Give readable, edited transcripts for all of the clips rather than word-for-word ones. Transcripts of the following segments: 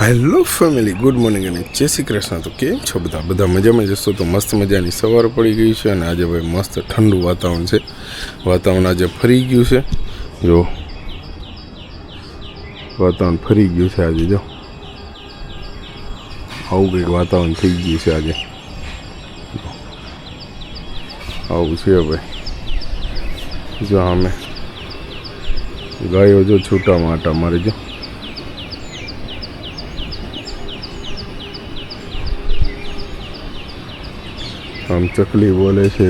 Hello family, good morning અને જય શ્રી કૃષ્ણ. તો કેમ છો બધા મજામાં જશો? તો મસ્ત મજાની સવાર પડી ગઈ છે અને આજે ભાઈ મસ્ત ઠંડુ વાતાવરણ છે. વાતાવરણ આજે ફરી ગયું છે. જો વાતાવરણ ફરી ગયું છે આજે. જો આવું કંઈક વાતાવરણ થઈ ગયું છે આજે. આવું છે ભાઈ. જો અમે ગાયો જો છૂટા માટા મારે જો. આમ ચકલી બોલે છે,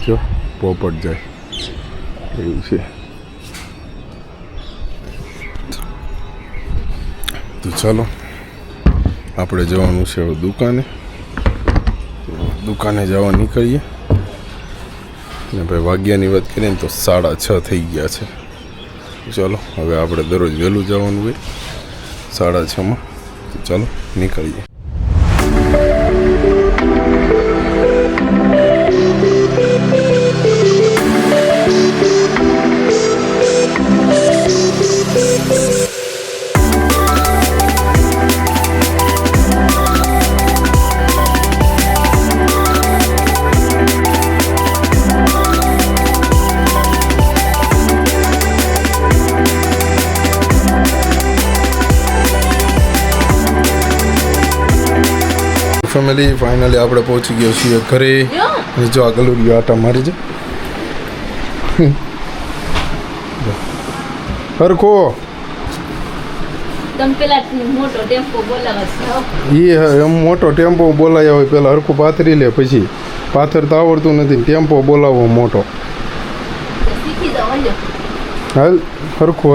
જો પોપટ જાય એવું છે. તો ચાલો આપણે જવાનું છે હવે દુકાને જવા નીકળીએ. અને ભાઈ વાગ્યાની વાત કરીએ ને તો 6:30 થઈ ગયા છે. ચાલો હવે આપણે દરરોજ વહેલું જવાનું હોય 6:30. તો ચાલો નીકળીએ. ફેમિલી ફાઇનલી આપણે પહોંચી ગયો છીએ ઘરે. અને જો આ ગલુડિયો આટા મારી છે હરખો. એમ મોટો ટેમ્પો બોલાયા હોય પેલા હરખું પાથરી લે, પછી પાથર તો આવડતું નથી, ટેમ્પો બોલાવો મોટો. હાલ હરખો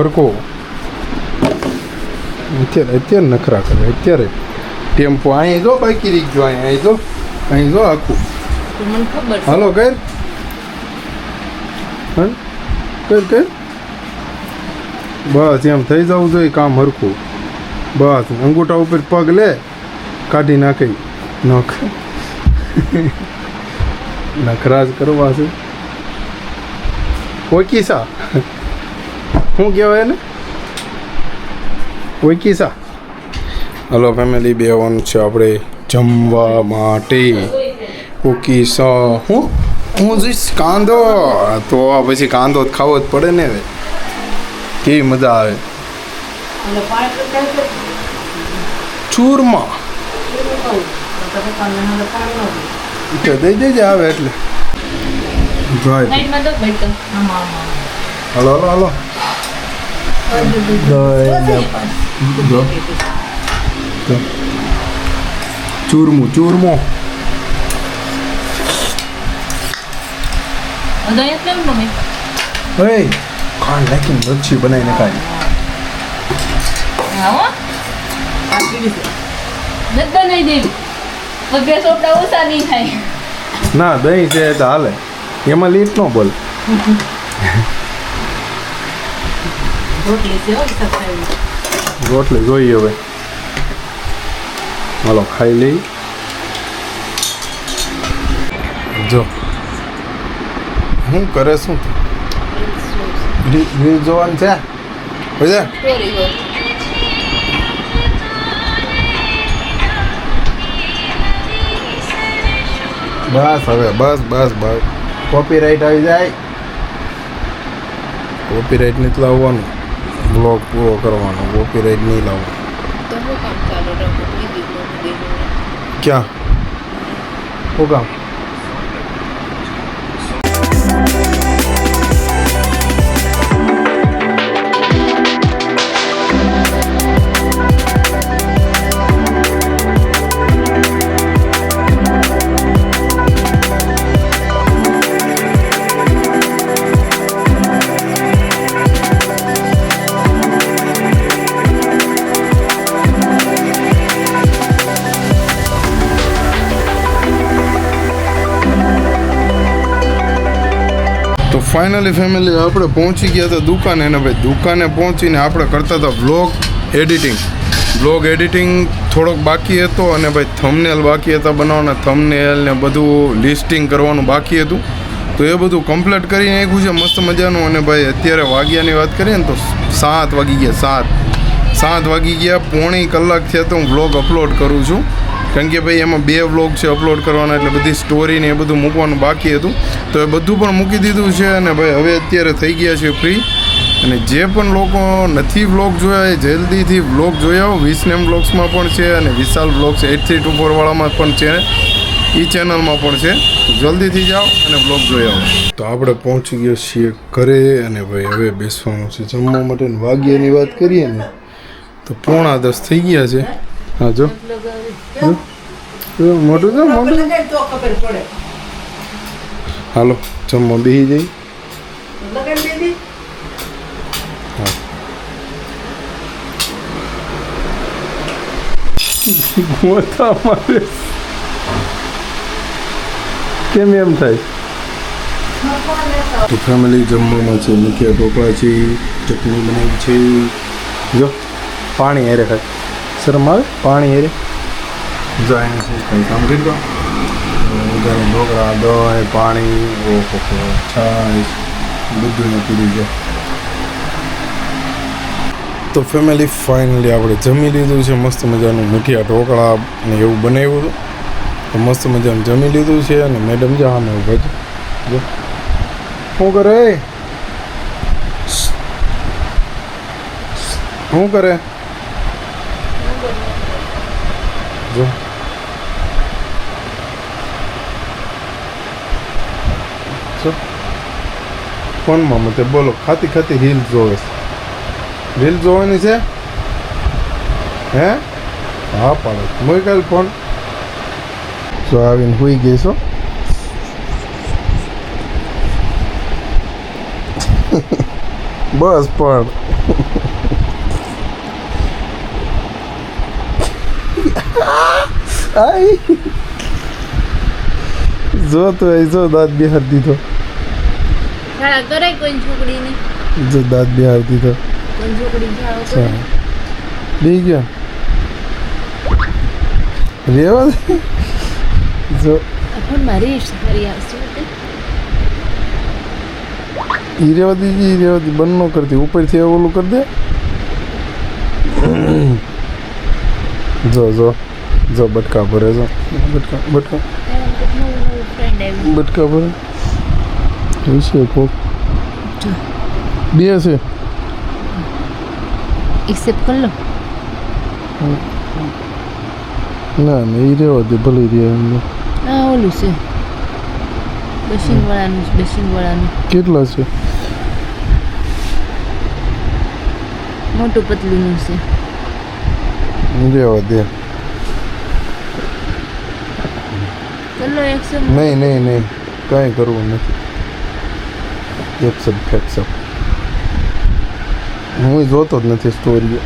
અત્યારે નખરા કરે. અત્યારે ટેમ્પો અહીં જો બાકી રહી ગયો. અહીં જો આખું. હાલો કર બસ એમ થઈ જવું જોઈએ કામ હરખું. બસ અંગૂઠા ઉપર પગ લે, કાઢી નાખી નખરાજ કરવા છે. ઓકીસા શું કહેવાય ને? ઓકીસા. હલો ફેમિલી, બેવાનું છે આપણે જમવા માટે. ઓકીસા હું જોઈશ કાંદો. તો પછી કાંદો ખાવો જ પડે ને. હવે કેવી મજા આવે. ચૂરમા દઈ દેજે આવે એટલે. હલો ચૂરમો ખાંડ નાખીને લચ્છી બનાવીને ખાય. ના દહીં છે તો હાલે, એમાં લીટ ન બોલ. રોટલી જોઈએ હવે. હાલો ખાઈ લઈ. જો હું કરે શું રીલ જોવાનું છે. બસ હવે બસ કોપીરાઇટ આવી જાય. કોપીરાઇટ નથી લાવવાનું, બ્લોગ પૂરો કરવાનો. કોપીરાઇટ નહીં લાવવાનો. ક્યાં શું કામ? ફાઇનલી ફેમિલી આપણે પહોંચી ગયા હતા દુકાને. ને ભાઈ દુકાને પહોંચીને આપણે કરતા હતા બ્લોગ એડિટિંગ થોડોક બાકી હતો. અને ભાઈ થંબનેલ બાકી હતા બનાવવાના. થંબનેલ ને બધું લિસ્ટિંગ કરવાનું બાકી હતું. તો એ બધું કમ્પ્લીટ કરી નાખ્યું છે મસ્ત મજાનું. અને ભાઈ અત્યારે વાગ્યાની વાત કરીએ ને તો 7 વાગી ગયા. 7 વાગી ગયા, પોણી કલાક થયા તો હું વ્લોગ અપલોડ કરું છું. કારણ કે ભાઈ એમાં 2 વ્લોગ છે અપલોડ કરવાના, એટલે બધી સ્ટોરી ને એ બધું મૂકવાનું બાકી હતું. તો એ બધું પણ મૂકી દીધું છે અને ભાઈ હવે અત્યારે થઈ ગયા છે ફ્રી. અને જે પણ લોકો નથી વ્લોગ જોયા એ જલ્દીથી વ્લોગ જોઈ આવો. વિસનેમ વ્લોગ્સમાં પણ છે અને વિશાલ વ્લોગ્સ 8324 વાળામાં પણ છે, એ ચેનલમાં પણ છે. જલ્દીથી જાઓ અને વ્લોગ જોઈ આવો. તો આપણે પહોંચી ગયા છીએ ઘરે અને ભાઈ હવે બેસવાનું છે જમવા માટે. વાગ્યાની વાત કરીએ ને તો 9:45 થઈ ગયા છે. હા જો મોટું છે મોટું. હાલો જમવા બેસી જઈ. કેમ એમ થાય? તો ફેમિલી જમવામાં છે મૂક્યા ઢોકળા છે, ચટણી બનાવી છે. જો પાણી હેરે ખાય શરમ આવે પાણી હેરે જાય છે કંઈ કામ કરી દો. ઢોકળા દહીં પાણી ઓહો છાશ બધું પીડી જાય. તો ફેમિલી ફાઇનલી આપણે જમી લીધું છે. મસ્ત મજાનું મૂઠિયા ઢોકળા ને એવું બનાવ્યું હતું. તો મસ્ત મજાનું જમી લીધું છે અને મેડમ જા અમે ઉભા છે. જો શું કરે શું કરે જો ફોનમાં મતે બોલો ખાતી ખાતી રીલ જોવે છે. રીલ જોવાની છે હે? હા પાડે મોકલ ફોન. તો આવીને હોઈ ગઈ છો. બસ પણ આઈ જો તો એ જો દાંત બિહાર દીધો. કરે કોઈ છોકરીને જો દાંત બિહાર દીધો. કોઈ છોકરી જાવ બી ગયા રેવા દે. જો પણ મારી સારી આવશે ઈ રેવા દીધી બંધ ન કરતી ઉપરથી ઓલું કરી દે. જો જો જો બટકા ભરે જો બટકા બટકા બટકા ભરે છે કોક બે છે. એક્સેપ્ટ કરી લો. ના ના એ રેવા દે ભલે રહ્યા. આ ઓલું છે બેસિંગ વાળાનું. કેટલા છે? મોટું પતલું છે. રેવા દે. ચલો એક્સેપ્ટ. નહીં કાંઈ કરવું નથી. એક્સેપ્ટ ફેક્સેપ્ટ હું જોતો જ નથી સ્ટોરી.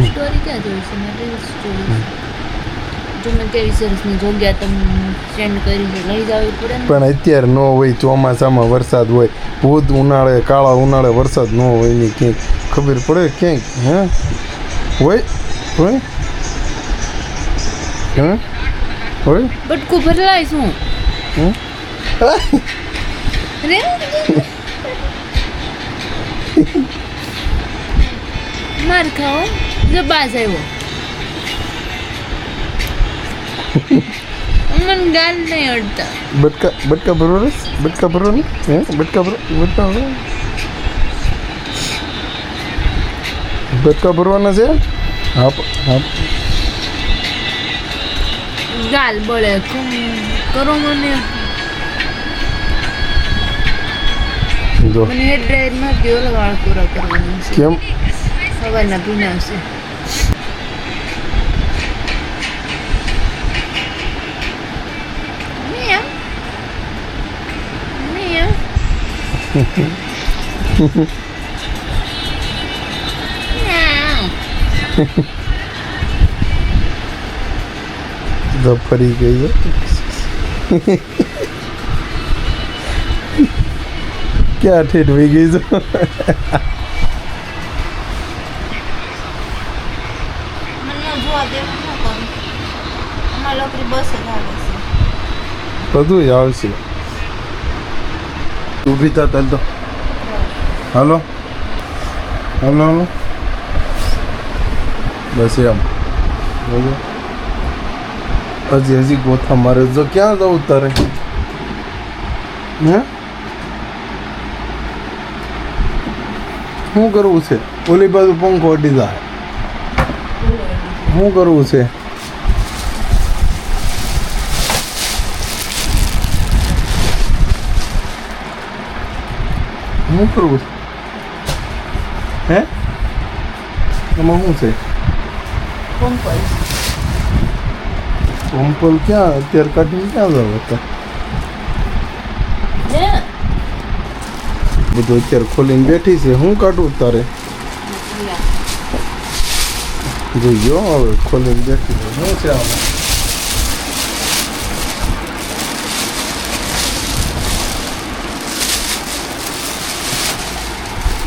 સ્ટોરી ક્યાં જોઈ છે? મેં રીલ્સ જોઈ. જો મેં કેવી સરસની જગ્યા તમને સેન્ડ કરી છે, લઈ જવી પડે ને. પણ અત્યારે ન હોય, ચોમાસામાં વરસાદ હોય, ભૂત ઉનાળે કાળા ઉનાળે વરસાદ ન હોય એની ક્યાંક ખબર પડે ક્યાંક હે હોય હોય હે હોય. બટકું ભરલાય શું? માર ખાઓ જો બાજ આવ્યો. મને ગાલ નહીં અડતા. બટકા ભરવા બટકા ભરવાની હે બટકા ભરવાના છે. હા હા ગાલ બળે કરો મને. જો મને હેર ડ્રાયર માંથી ઓલા વાળ પૂરા કરવાના છે. કેમ? સવારના ભીના છે. ફરી ગઈ છે. ક્યાં ઠેઠ વહી ગઈ છે? બધું આવશે. ઊભી થા ચાલ તો હાલો હાલો હાલો બસ એમ બરોબર હજી ગોથા મારે જો ક્યાં જવું તારે હે શું કરવું છે ઓલી બાજુ પંખો અડી જાય શું કરવું છે શું કરવું હે એમાં શું છે પંપલ ક્યાં અત્યારે કાઢીને ક્યાં જાવ હતા બધું અત્યારે ખોલીને બેઠી છે હું કાઢું તારે જોઈયો હવે ખોલીને બેઠી છે શું છે આમાં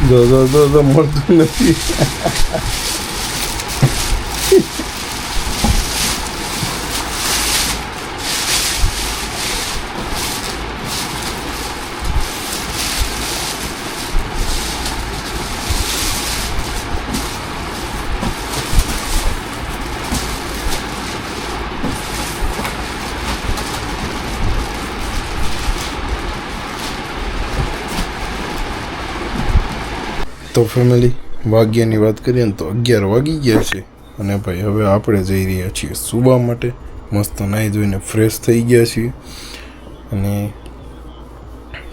જો મળતું નથી તો ફેમિલી વાગ્યાની વાત કરીએ ને તો 11 વાગી ગયા છે અને ભાઈ હવે આપણે જઈ રહ્યા છીએ સુવા માટે મસ્ત નાહી ધોઈને ફ્રેશ થઈ ગયા છીએ અને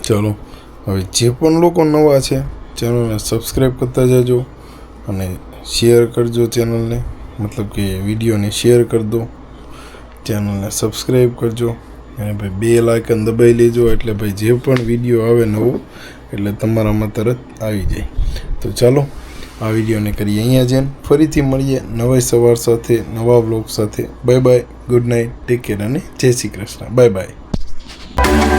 ચાલો હવે જે પણ લોકો નવા છે ચેનલને સબસ્ક્રાઈબ કરતા જજો અને શેર કરજો ચેનલને મતલબ કે વિડીયોને શેર કરી દો ચેનલને સબસ્ક્રાઈબ કરજો અને ભાઈ બેલ આઇકન દબાવી લેજો એટલે ભાઈ જે પણ વિડીયો આવે નવો એટલે તમારામાં તરત આવી જાય તો ચાલો આ વિડીયોને કરીએ અહીંયા જઈને ફરીથી મળીએ નવા સવાર સાથે નવા વ્લોગ સાથે bye bye good night take care અને જય શ્રી કૃષ્ણ બાય બાય